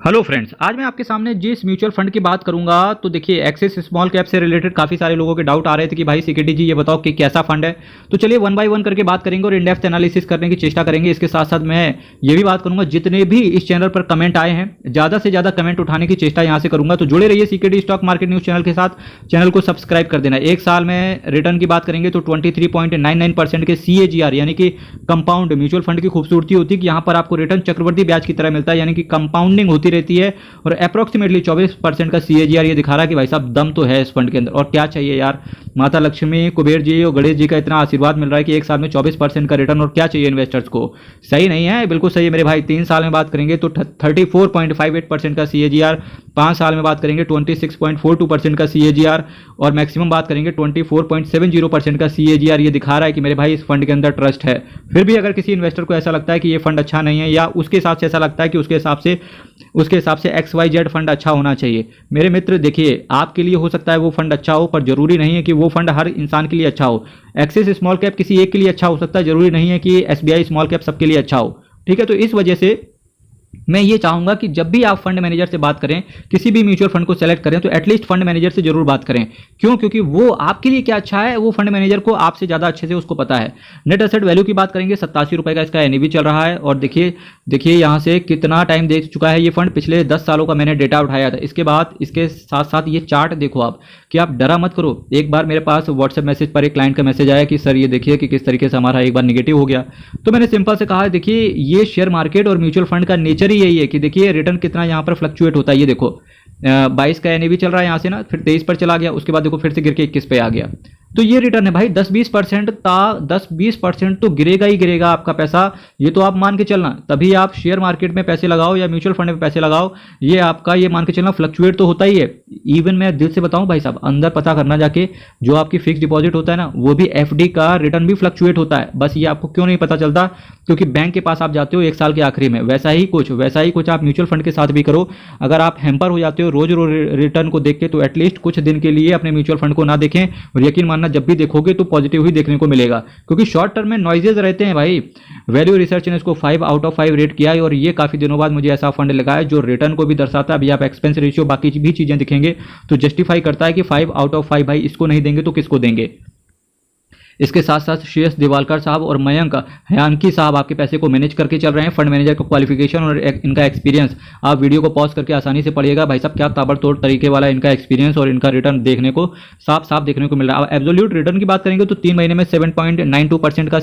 Hello friends, आज मैं आपके सामने जिस म्यूचुअल फंड की बात करूंगा तो देखिए एक्सिस स्मॉल कैप से रिलेटेड काफ़ी सारे लोगों के डाउट आ रहे थे कि भाई सीकेटी जी ये बताओ कि कैसा फंड है। तो चलिए वन बाय वन करके बात करेंगे और इन डेप्थ एनालिसिस करने की चेष्टा करेंगे। इसके साथ साथ मैं ये भी बात करूंगा जितने भी इस चैनल पर कमेंट आए हैं ज़्यादा से ज़्यादा कमेंट उठाने की चेष्टा यहाँ से करूंगा। तो जुड़े रहिए सीकेटी स्टॉक मार्केट न्यूज़ चैनल के साथ, चैनल को सब्सक्राइब कर देना। एक साल में रिटर्न की बात करेंगे तो 23.99% के CAGR यानी कि कंपाउंड म्यूचुअल फंड की खूबसूरती होती है कि यहाँ पर आपको रिटर्न चक्रवर्ती ब्याज की तरह मिलता है, यानी कि कंपाउंडिंग होती रहती है और अप्रोक्सीमेटली 24% का CAGR ये दिखा रहा है कि भाई साहब दम तो है इस फंड के अंदर। और क्या चाहिए यार, माता लक्ष्मी, कुबेर जी और गणेश जी का इतना आशीर्वाद मिल रहा है कि एक साल में 24% का रिटर्न, और क्या चाहिए इन्वेस्टर्स को। सही नहीं है, बिल्कुल सही है मेरे भाई। 3 साल में बात करेंगे तो 34.58% का CAGR, 5 साल में बात करेंगे 26.42% का CAGR और मैक्सिमम बात करेंगे 24.70% का CAGR ये दिखा रहा है कि मेरे भाई इस फंड के अंदर ट्रस्ट है। फिर भी अगर किसी इन्वेस्टर को ऐसा लगता है कि ये फंड अच्छा नहीं है या उसके हिसाब से ऐसा लगता है कि उसके हिसाब से XYZ फंड अच्छा होना चाहिए, मेरे मित्र देखिए आपके लिए हो सकता है वो फंड अच्छा हो, पर जरूरी नहीं है कि वो फंड हर इंसान के लिए अच्छा हो। एक्सिस स्मॉल कैप किसी एक के लिए अच्छा हो सकता है, जरूरी नहीं है कि SBI स्मॉल कैप सबके लिए अच्छा हो। ठीक है, तो इस वजह से मैं ये चाहूंगा कि जब भी आप फंड मैनेजर से बात करें, किसी भी म्यूचुअल फंड को सेलेक्ट करें, तो एटलीस्ट फंड मैनेजर से जरूर बात करें। क्यों? क्योंकि वो आपके लिए क्या अच्छा है वो फंड मैनेजर को आपसे ज़्यादा अच्छे से उसको पता है। नेट एसेट वैल्यू की बात करेंगे, 87 रुपये का इसका NAV चल रहा है। और देखिए यहाँ से कितना टाइम देख चुका है ये फंड, पिछले 10 सालों का मैंने डेटा उठाया था। इसके बाद इसके साथ साथ ये चार्ट देखो आप, कि आप डरा मत करो। एक बार मेरे पास व्हाट्सएप मैसेज पर एक क्लाइंट का मैसेज आया कि सर ये देखिए कि किस तरीके से हमारा एक बार निगेटिव हो गया। तो मैंने सिंपल से कहा देखिए ये शेयर मार्केट और म्यूचुअल फंड का नेचर ही यही है कि देखिए रिटर्न कितना यहाँ पर फ्लक्चुएट होता है। ये देखो 22 का NAV चल रहा है यहाँ से ना, फिर 23 पर चला गया, उसके बाद देखो फिर से गिर के 21 पे आ गया। तो ये रिटर्न है भाई। 10-20% तो गिरेगा ही गिरेगा आपका पैसा, ये तो आप मान के चलना। तभी आप शेयर मार्केट में पैसे लगाओ या म्यूचुअल फंड में पैसे लगाओ, ये आपका ये मान के चलना फ्लक्चुएट तो होता ही है। इवन मैं दिल से बताऊं भाई साहब, अंदर पता करना जाके, जो आपकी फिक्स डिपॉजिट होता है ना, वो भी FD का रिटर्न भी फ्लक्चुएट होता है। बस ये आपको क्यों नहीं पता चलता, क्योंकि बैंक के पास आप जाते हो 1 साल के आखिरी में। वैसा ही कुछ आप म्यूचुअल फंड के साथ भी करो। अगर आप हैम्पर हो जाते हो रोज रोज रिटर्न को देख के, तो एटलीस्ट कुछ दिन के लिए अपने म्यूचुअल फंड को ना देखें, और यकीन मानना जब भी देखोगे तो पॉजिटिव ही देखने को मिलेगा, क्योंकि शॉर्ट टर्म में नॉइजेज रहते हैं भाई। वैल्यू रिसर्च ने इसको 5 आउट ऑफ 5 रेट किया है, और ये काफी दिनों बाद मुझे ऐसा फंड लगा है जो रिटर्न को भी दर्शाता है। अभी आप एक्सपेंस रेशियो बाकी भी चीजें दिखेंगे तो जस्टिफाई करता है कि 5 आउट ऑफ 5 भाई इसको नहीं देंगे तो किसको देंगे। इसके साथ साथ श्रेयस दिवालकर साहब और मयंक हयानकी साहब आपके पैसे को मैनेज करके चल रहे हैं। फंड मैनेजर का क्वालिफिकेशन और इनका एक्सपीरियंस आप वीडियो को पॉज करके आसानी से पढ़िएगा। भाई साहब क्या ताबड़तोड़ तरीके वाला इनका एक्सपीरियंस और इनका रिटर्न देखने को साफ साफ देखने को मिल रहा है। अब एब्सोल्यूट रिटर्न की बात करेंगे तो 3 महीने में 7.92% का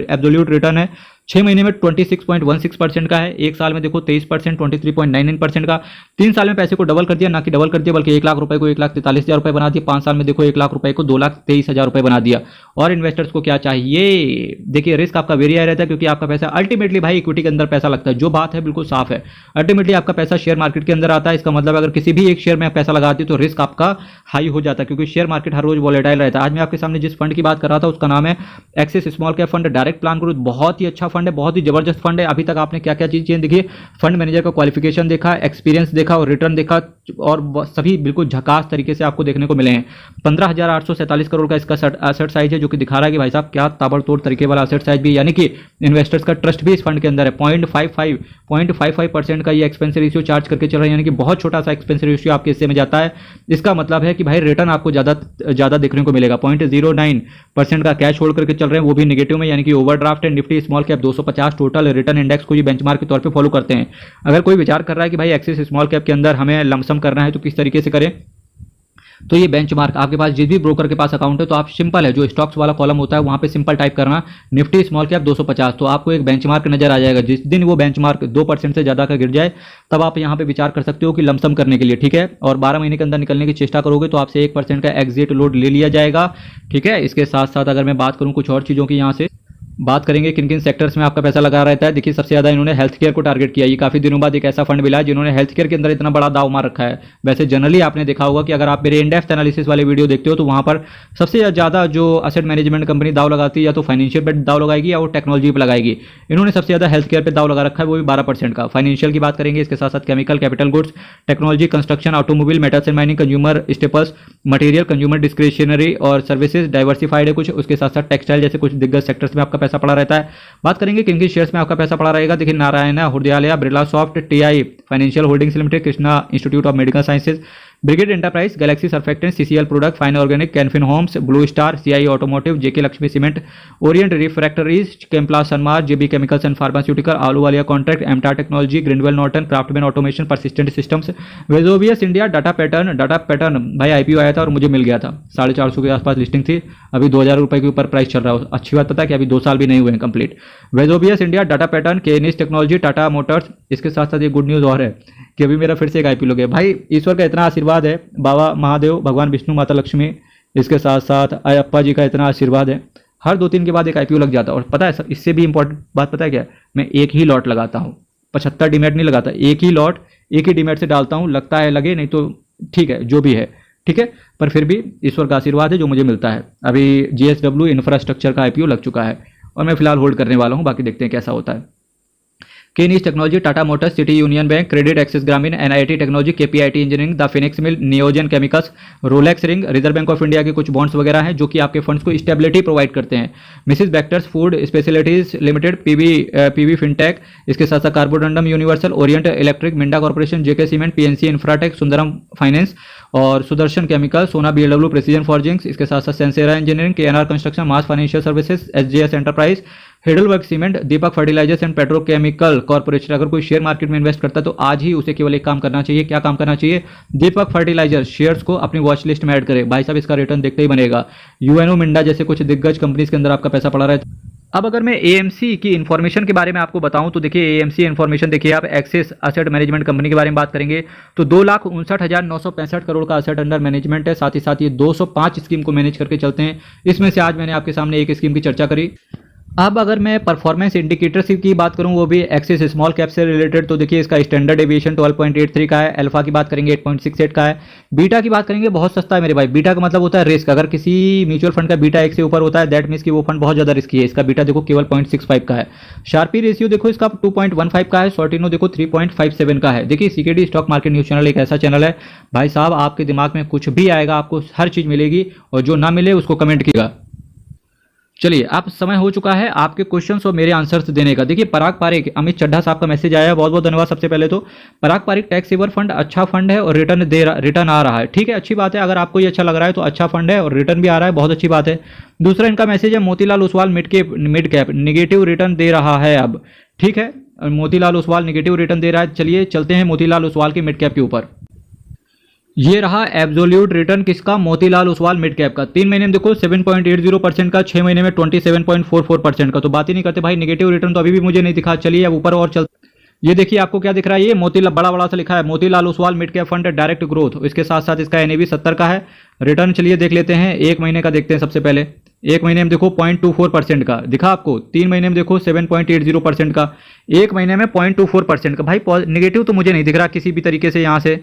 एब्सोल्यूट रिटर्न है, 6 महीने में 26.16% का है, 1 साल में देखो 23%, 23.99% का। 3 साल में पैसे को डबल कर दिया, ना कि डबल कर दिया बल्कि 1 लाख रुपए को 1,43,000 रुपए बना दिया। 5 साल में देखो 1 लाख रुपए को 2,23,000 रुपए बना दिया। और इन्वेस्टर्स को क्या चाहिए, देखिए रिस्क आपका वेरी हाई रहता है, क्योंकि आपका पैसा अल्टीमेटली भाई इक्विटी के अंदर पैसा लगता है। जो बात है बिल्कुल साफ है, अल्टीमेटली आपका पैसा शेयर मार्केट के अंदर आता है। इसका मतलब अगर किसी भी एक शेयर में आप पैसा लगाते हो तो रिस्क आपका हाई हो जाता है, क्योंकि शेयर मार्केट हर रोज वॉलेटाइल रहता है। आज मैं आपके सामने जिस फंड की बात कर रहा था उसका नाम है axis small cap fund direct plan growth. बहुत ही अच्छा फंड है, बहुत ही जबरदस्त फंड है। अभी तक आपने क्या क्या चीजें देखी, फंड मैनेजर का क्वालिफिकेशन देखा, एक्सपीरियंस देखा और रिटर्न देखा, और सभी बिल्कुल झकास तरीके से आपको देखने को मिले हैं। 15,847 करोड़ का इसका एसेट साइज है, जो कि दिखा रहा है कि भाई साहब क्या ताबड़तोड़ तरीके वाला एसेट साइज भी, यानी कि इन्वेस्टर्स का ट्रस्ट भी इस फंड के अंदर है। 0.55% का ये एक्सपेंस रेशियो चार्ज करके चल रहा है, यानी कि बहुत छोटा सा एक्सपेंस रेशियो आपके हिस्से में जाता है। इसका मतलब है कि भाई रिटर्न आपको ज्यादा देखने को मिलेगा। 0.09% का कैश होल्ड करके चल रहे हैं, वो भी नेगेटिव में, यानी कि ओवरड्राफ्ट है। Nifty small cap 250 total return index को ये बेंचमार्क के तौर पे फॉलो करते हैं। अगर कोई विचार कर रहा है कि भाई एक्सिस स्मॉल कैप के अंदर हमें लमसम करना है तो किस तरीके से करें, तो ये बेंचमार्क आपके पास जिस भी ब्रोकर के पास अकाउंट है तो आप सिंपल है, जो स्टॉक्स वाला कॉलम होता है वहां पे सिंपल टाइप करना निफ्टी स्मॉल कैप 250, तो आपको एक बेंचमार्क नजर आ जाएगा। जिस दिन वो बेंचमार्क 2% से ज्यादा का गिर जाए तब आप यहां पे विचार कर सकते हो कि लमसम करने के लिए। ठीक है, और 12 महीने के अंदर निकलने की चेष्टा करोगे तो आपसे 1% का एग्जिट लोड ले लिया जाएगा। ठीक है, इसके साथ साथ अगर मैं बात करूं कुछ और चीजों की, यहां से बात करेंगे किन किन सेक्टर्स में आपका पैसा लगा रहता है। देखिए सबसे ज्यादा इन्होंने हेल्थ केयर को टारगेट किया। ये काफी दिनों बाद एक ऐसा फंड मिला है जिन्होंने हेल्थ केयर के अंदर इतना बड़ा दाव मार रखा है। वैसे जनरली आपने देखा होगा कि अगर आप मेरे इन डेप्थ एनालिसिस वाले वीडियो देखते हो तो वहां पर सबसे ज्यादा जो असेट मैनेजमेंट कंपनी दाव लगाती है या तो फाइनेंशियल पे दाव लगाएगी या वो टेक्नोलॉजी पे लगाएगी। इन्होंने सबसे ज्यादा हेल्थ केयर पे दाव लगा रखा है, वो भी 12% का। फाइनेंशियल की बात करेंगे, इसके साथ साथ chemical, capital goods, technology, construction, automobile, metals and mining, consumer staples, material, consumer discretionary और सर्विसेज, डाइवर्सिफाइड है कुछ। उसके साथ साथ टेक्सटाइल जैसे कुछ दिग्गज सेक्टर्स में आपका पैसा पैसा पड़ा रहता है। बात करेंगे किन किन शेयर्स में आपका पैसा पड़ा रहेगा। देखिए Narayana Hrudayalaya, Birla soft, TI financial holdings limited, Krishna institute of medical sciences, brigade enterprise, galaxy surfactant, CCL product, fine organic, can fin homes, blue star, CI automotive, JK Lakshmi cement, orient refractories, Chemplast Sanmar, JB chemicals and pharmaceutical, Ahluwalia contract, MTAR technology, Grindwell Norton, craftsman automation, persistent systems, Vesuvius India, data pattern भाई IPO आया था और मुझे मिल गया था, 450 के आसपास listing थी, अभी 2000 रुपये के ऊपर प्राइस चल रहा है। अच्छी बात पता है कि अभी 2 साल भी नहीं हुए हैं complete. Vesuvius India, data pattern, Kaynes technology, Tata motors. इसके साथ साथ ये गुड न्यूज़ और है कि अभी मेरा फिर से एक आईपीओ लगे। भाई ईश्वर का इतना आशीर्वाद है, बाबा महादेव, भगवान विष्णु, माता लक्ष्मी, इसके साथ साथ अयप्पा जी का इतना आशीर्वाद है, हर 2-3 के बाद एक आईपीओ लग जाता है। और पता है इससे भी इंपॉर्टेंट बात पता है क्या है, मैं एक ही लॉट लगाता हूँ, 75 डीमेट नहीं लगाता, एक ही लॉट एक ही डीमेट से डालता हूँ। लगता है लगे, नहीं तो ठीक है जो भी है, ठीक है, पर फिर भी ईश्वर का आशीर्वाद है जो मुझे मिलता है। अभी जीएसडब्ल्यू इंफ्रास्ट्रक्चर का आईपीओ लग चुका है और मैं फिलहाल होल्ड करने वाला हूँ, बाकी देखते हैं कैसा होता है। Kaynes technology, Tata motors, city union bank, credit access Grameen, NIIT technology, KPIT engineering, the Phoenix mill, Neogen chemicals, Rolex ring, reserve bank of India के कुछ बॉन्ड्स वगैरह हैं जो कि आपके फंड्स को स्टेबिलिटी प्रोवाइड करते हैं। Mrs Bectors food specialities limited, PB fintech, इसके साथ साथ Carborundum universal, orient electric, Minda corporation, JK cement, PNC infratech, Sundaram finance और Sudarshan chemical, Sona BLW, precision forgings, इसके साथ साथ Sansera engineering, KNR construction, MAS financial services, SGS enterprise, Heidelberg cement, Deepak fertilisers and petrochemical corporation. अगर कोई share market में इन्वेस्ट करता है तो आज ही उसे केवल एक काम करना चाहिए। क्या काम करना चाहिए? दीपक फर्टिलाइजर शेयर्स को अपनी वॉच लिस्ट में ऐड करे। भाई साहब इसका रिटर्न देखते ही बनेगा। यूएनओ, मिंडा जैसे कुछ दिग्गज कंपनीज के अंदर आपका पैसा पड़ा रहा है। अब अगर मैं एएमसी की इन्फॉर्मेशन के बारे में आपको बताऊं तो देखिए एएमसी इन्फॉर्मेशन देखिए आप एक्सिस असेट मैनेजमेंट कंपनी के बारे में बात करेंगे तो 2,59,965 करोड़ का असेट अंडर मैनेजमेंट है। साथ ही साथ ये 205 स्कीम को मैनेज करके चलते हैं। इसमें से आज मैंने आपके सामने एक स्कीम की चर्चा करी। अब अगर मैं परफॉर्मेंस इंडिकेटर्स की बात करूं वो भी एक्सिस स्मॉल कैप से रिलेटेड तो देखिए इसका स्टैंडर्ड डेविएशन 12.83 का है। अल्फा की बात करेंगे 8.68 का है। बीटा की बात करेंगे बहुत सस्ता है मेरे भाई। बीटा का मतलब होता है रिस्क। अगर किसी म्यूचुअल फंड का बीटा 1 से ऊपर होता है दैट मीन्स कि वो फंड बहुत ज्यादा रिस्की है। इसका बीटा देखो केवल 0.65 का है। शार्पी रेशियो देखो इसका 2.15 का है। शॉर्टिनो देखो 3.57 का है। देखिए CKD stock market news channel एक ऐसा चैनल है भाई साहब आपके दिमाग में कुछ भी आएगा आपको हर चीज मिलेगी और जो ना मिले उसको कमेंट कीजिएगा। चलिए अब समय हो चुका है आपके क्वेश्चंस और मेरे आंसर्स देने का। देखिए पराग पारिक, अमित चड्ढा साहब का मैसेज आया, बहुत बहुत धन्यवाद। सबसे पहले तो पराग पारिक टैक्स सेवर फंड अच्छा फंड है और रिटर्न आ रहा है। ठीक है अच्छी बात है। अगर आपको ये अच्छा लग रहा है तो अच्छा फंड है और रिटर्न भी आ रहा है, बहुत अच्छी बात है। दूसरा इनका मैसेज है Motilal Oswal mid cap negative return दे रहा है अब। ठीक है मोतीलाल ओसवाल निगेटिव रिटर्न दे रहा है। चलिए चलते हैं मोतीलाल ओसवाल के मिड कैप के ऊपर। ये रहा एब्सोल्यूट रिटर्न किसका? मोतीलाल ओसवाल मिड कैप का। 3 महीने में देखो 7.80% का, 6 महीने में 27.44% का। तो बात ही नहीं करते भाई। नेगेटिव रिटर्न तो अभी भी मुझे नहीं दिखा। चलिए अब ऊपर और चलते। ये देखिए आपको क्या दिख रहा है, ये मोतीलाल बड़ा बड़ा सा लिखा है Motilal Oswal mid cap fund direct growth. इसके साथ साथ इसका एनएवी 70 का है। रिटर्न चलिए देख लेते हैं। 1 महीने का देखते हैं सबसे पहले। 1 महीने में देखो 0.24% का दिखा आपको। 3 महीने में देखो 7.80% का। 1 महीने में 0.24% का। भाई निगेटिव तो मुझे नहीं दिख रहा किसी भी तरीके से यहाँ से।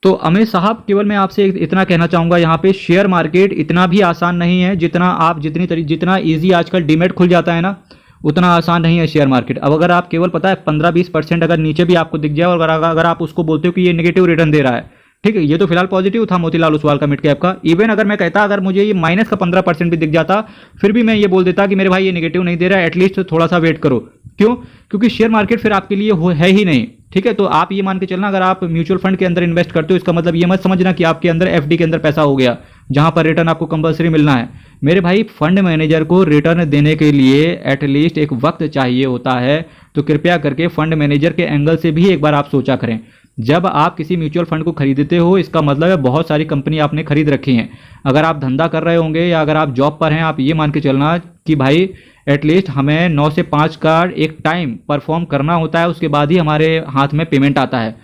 तो अमित साहब केवल मैं आपसे इतना कहना चाहूंगा यहाँ पे शेयर मार्केट इतना भी आसान नहीं है जितना इजी आजकल डीमेट खुल जाता है ना उतना आसान नहीं है शेयर मार्केट। अब अगर आप केवल पता है 15-20% अगर नीचे भी आपको दिख जाए और अगर आप उसको बोलते हो कि ये नेगेटिव रिटर्न दे रहा है, ठीक है ये तो फिलहाल पॉजिटिव था मोतीलाल ओसवाल का मिड कैप का। इवन अगर मैं कहता अगर मुझे ये माइनस का 15% भी दिख जाता फिर भी मैं ये बोल देता कि मेरे भाई ये नेगेटिव नहीं दे रहा है, एटलीस्ट थोड़ा सा वेट करो। क्यों? क्योंकि शेयर मार्केट फिर आपके लिए है ही नहीं। ठीक है तो आप ये मान के चलना अगर आप म्यूचुअल फंड के अंदर इन्वेस्ट करते हो इसका मतलब ये मत समझना कि आपके अंदर एफडी के अंदर पैसा हो गया जहां पर रिटर्न आपको कंपलसरी मिलना है। मेरे भाई फंड मैनेजर को रिटर्न देने के लिए एटलीस्ट एक वक्त चाहिए होता है। तो कृपया करके फंड मैनेजर के एंगल से भी एक बार आप सोचा करें। जब आप किसी म्यूचुअल फंड को खरीदते हो इसका मतलब है बहुत सारी कंपनी आपने खरीद रखी हैं। अगर आप धंधा कर रहे होंगे या अगर आप जॉब पर हैं आप ये मान के चलना कि भाई एटलीस्ट हमें 9 से 5 का एक टाइम परफॉर्म करना होता है उसके बाद ही हमारे हाथ में पेमेंट आता है।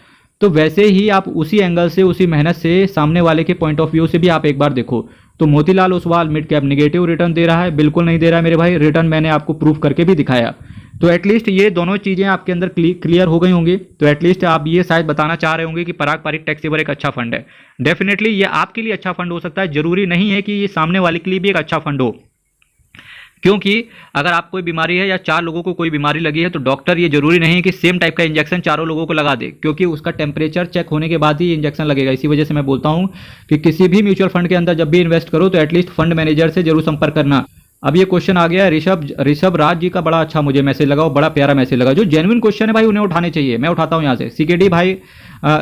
तो वैसे ही आप उसी एंगल से उसी मेहनत से सामने वाले के पॉइंट ऑफ व्यू से भी आप एक बार देखो। तो Motilal Oswal mid cap negative return दे रहा है? बिल्कुल नहीं दे रहा है मेरे भाई। रिटर्न मैंने आपको प्रूफ करके भी दिखाया। तो एटलीस्ट ये दोनों चीज़ें आपके अंदर क्लियर हो गई होंगी। तो एटलीस्ट आप ये शायद बताना चाह रहे होंगे कि पराग पारिक टैक्स सेवर एक अच्छा फंड है। डेफिनेटली ये आपके लिए अच्छा फंड हो सकता है। जरूरी नहीं है कि ये सामने वाले के लिए भी एक अच्छा फंड हो। क्योंकि अगर आपको कोई बीमारी है या 4 लोगों को कोई बीमारी लगी है तो डॉक्टर ये जरूरी नहीं है कि सेम टाइप का इंजेक्शन चारों लोगों को लगा दे, क्योंकि उसका टेम्परेचर चेक होने के बाद ही इंजेक्शन लगेगा। इसी वजह से मैं बोलता हूं कि किसी भी म्यूचुअल फंड के अंदर जब भी इन्वेस्ट करो तो एटलीस्ट फंड मैनेजर से जरूर संपर्क करना। अब ये क्वेश्चन आ गया है ऋषभ राज जी का, बड़ा अच्छा मुझे मैसेज लगा, बड़ा प्यारा मैसेज लगा। जो जेन्युइन क्वेश्चन है भाई उन्हें उठाने चाहिए, मैं उठाता हूँ यहाँ से। सीकेडी भाई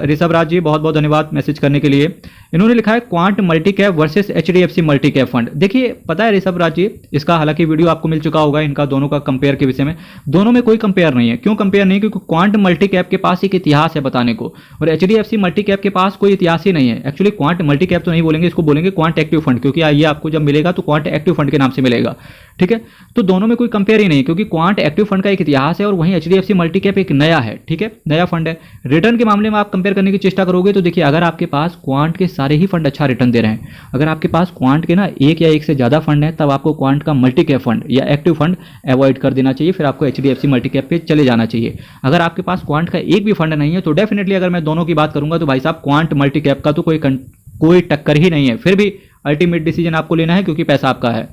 ऋषभ राज जी बहुत बहुत धन्यवाद मैसेज करने के लिए। इन्होंने लिखा है quant multi cap versus HDFC multi cap fund. देखिए पता है ऋषभ राज जी, इसका हालांकि वीडियो आपको मिल चुका होगा इनका दोनों का कंपेयर के विषय में। दोनों में कोई कंपेयर नहीं है। क्यों कंपेयर नहीं? क्योंकि क्वांट मल्टी कैप के पास एक इतिहास है बताने को, और एचडीएफसी मल्टी कैप के पास कोई इतिहास ही नहीं है। एक्चुअली क्वांट मल्टी कैप तो नहीं बोलेंगे, इसको बोलेंगे क्वांट एक्टिव फंड, क्योंकि ये आपको जब मिलेगा तो क्वांट एक्टिव फंड के नाम से मिलेगा। ठीक है, तो दोनों में कोई कंपेयर ही नहीं, क्योंकि क्वांट एक्टिव फंड का एक इतिहास है और वहीं एचडीएफसी मल्टी कैप एक नया है। ठीक है, नया फंड है। रिटर्न के मामले में आप कंपेयर करने की चेष्टा करोगे तो देखिए, अगर आपके पास क्वांट के सारे ही फंड अच्छा रिटर्न दे रहे हैं, अगर आपके पास क्वांट के ना एक या एक से ज्यादा फंड है, तब आपको क्वांट का मल्टी कैप फंड या एक्टिव फंड अवॉइड कर देना चाहिए, फिर आपको एचडीएफसी मल्टी कैप पे चले जाना चाहिए। अगर आपके पास क्वांट का एक भी फंड नहीं है तो डेफिनेटली, अगर मैं दोनों की बात करूंगा तो भाई साहब क्वांट मल्टी कैप का तो कोई टक्कर ही नहीं है। फिर भी अल्टीमेट डिसीजन आपको लेना है, क्योंकि पैसा आपका है।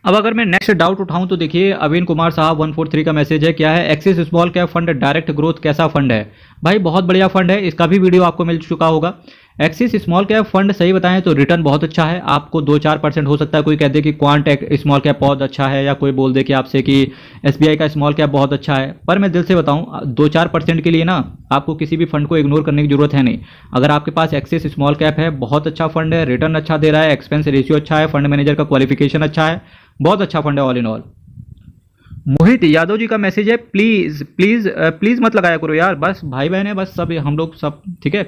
अब अगर मैं नेक्स्ट डाउट उठाऊं तो देखिए, अविन कुमार साहब 143 का मैसेज है, क्या है axis small cap fund direct growth कैसा फंड है? भाई बहुत बढ़िया फंड है, इसका भी वीडियो आपको मिल चुका होगा। एक्सिस स्मॉल कैप फंड सही बताएं तो रिटर्न बहुत अच्छा है, आपको 2-4% हो सकता है। कोई कह दे कि क्वांट स्मॉल कैप बहुत अच्छा है, या कोई बोल दे कि आपसे कि एसबीआई का स्मॉल कैप बहुत अच्छा है, पर मैं दिल से बताऊं 2-4% के लिए ना आपको किसी भी फंड को इग्नोर करने की जरूरत है नहीं। अगर आपके पास एक्सिस स्मॉल कैप है, बहुत अच्छा फंड है, रिटर्न अच्छा दे रहा है, एक्सपेंस रेशियो अच्छा है, फंड मैनेजर का क्वालिफिकेशन अच्छा है, बहुत अच्छा फंड है ऑल इन ऑल। मोहित यादव जी का मैसेज है, प्लीज प्लीज प्लीज मत लगाया करो यार, बस भाई बहन है, बस सब हम लोग सब ठीक है।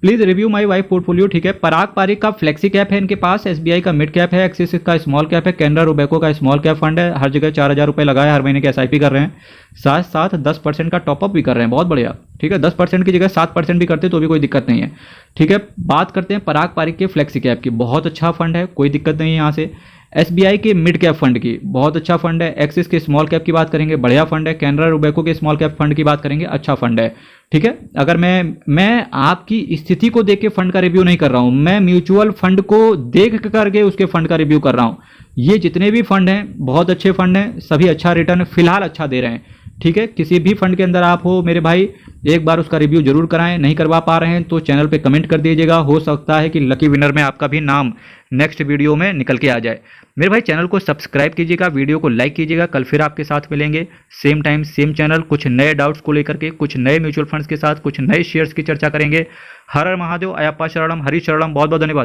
Please review my wife portfolio. ठीक है, पराग पारिक का फ्लेक्सी कैप है इनके पास, एसबीआई का मिड कैप है, एक्सिस का स्मॉल कैप है, कैनरा रोबेको का स्मॉल कैप फंड है, हर जगह 4,000 रुपये लगाए, हर महीने के एसआईपी कर रहे हैं, साथ साथ 10% का टॉपअप भी कर रहे हैं, बहुत बढ़िया। ठीक है, 10% की जगह 7% भी करते तो भी कोई दिक्कत नहीं है। ठीक है, बात करते हैं पराग पारिक के फ्लेक्सी कैप की, बहुत अच्छा फंड है, कोई दिक्कत नहीं है यहाँ से। एसबीआई के मिड कैप फंड की, बहुत अच्छा फंड है। एक्सिस के स्मॉल कैप की बात करेंगे, बढ़िया फंड है। कैनरा रोबेको के स्मॉल कैप फंड की बात करेंगे, अच्छा फंड है। ठीक है, अगर मैं आपकी स्थिति को देख के फंड का रिव्यू नहीं कर रहा हूं, मैं म्यूचुअल फंड को देख करके उसके फंड का रिव्यू कर रहा हूं। ये जितने भी फंड हैं बहुत अच्छे फंड हैं, सभी अच्छा रिटर्न फिलहाल अच्छा दे रहे हैं। ठीक है, किसी भी फंड के अंदर आप हो मेरे भाई, एक बार उसका रिव्यू जरूर कराएं। नहीं करवा पा रहे हैं तो चैनल पे कमेंट कर दीजिएगा, हो सकता है कि लकी विनर में आपका भी नाम नेक्स्ट वीडियो में निकल के आ जाए। मेरे भाई चैनल को सब्सक्राइब कीजिएगा, वीडियो को लाइक कीजिएगा। कल फिर आपके साथ मिलेंगे सेम टाइम सेम चैनल, कुछ नए डाउट्स को लेकर के, कुछ नए म्यूचुअल फंड्स के साथ, कुछ नए शेयर्स की चर्चा करेंगे। हर हर महादेव, अयप्पा शरणम, हरि शरणम, बहुत बहुत धन्यवाद।